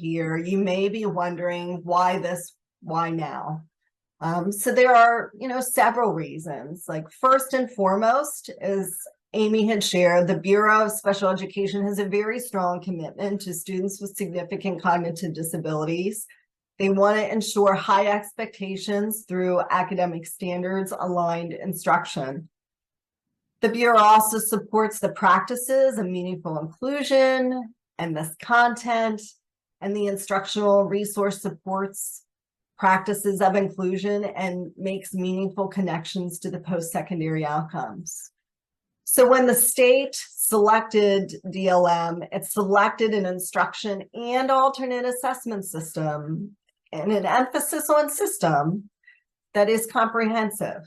here, you may be wondering why this, why now? So there are, several reasons. Like, first and foremost, as Amy had shared, the Bureau of Special Education has a very strong commitment to students with significant cognitive disabilities. They want to ensure high expectations through academic standards aligned instruction. The Bureau also supports the practices of meaningful inclusion and this content, and the instructional resource supports practices of inclusion and makes meaningful connections to the post-secondary outcomes. So when the state selected DLM, it selected an instruction and alternate assessment system and an emphasis on system that is comprehensive.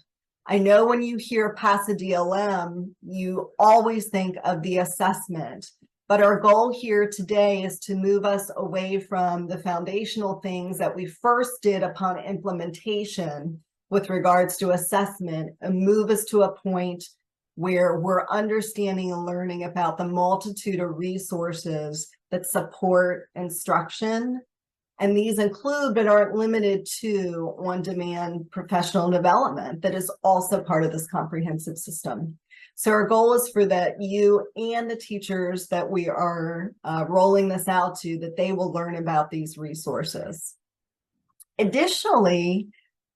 I know when you hear pass a DLM, you always think of the assessment, but our goal here today is to move us away from the foundational things that we first did upon implementation with regards to assessment and move us to a point where we're understanding and learning about the multitude of resources that support instruction. And these include, but aren't limited to, on-demand professional development that is also part of this comprehensive system. So our goal is for that you and the teachers that we are rolling this out to, that they will learn about these resources. Additionally,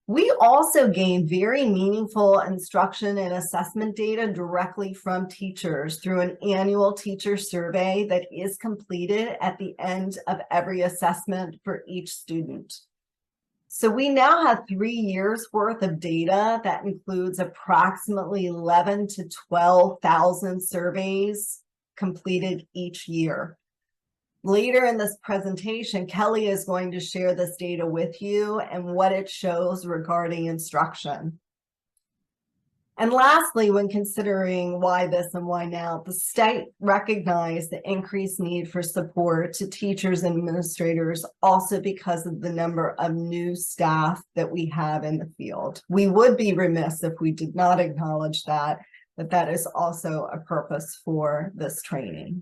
we also gain very meaningful instruction and assessment data directly from teachers through an annual teacher survey that is completed at the end of every assessment for each student. So we now have 3 years worth of data that includes approximately 11 to 12,000 surveys completed each year. Later in this presentation, Kelly is going to share this data with you and what it shows regarding instruction. And lastly, when considering why this and why now, the state recognized the increased need for support to teachers and administrators also because of the number of new staff that we have in the field. We would be remiss if we did not acknowledge that, but that is also a purpose for this training.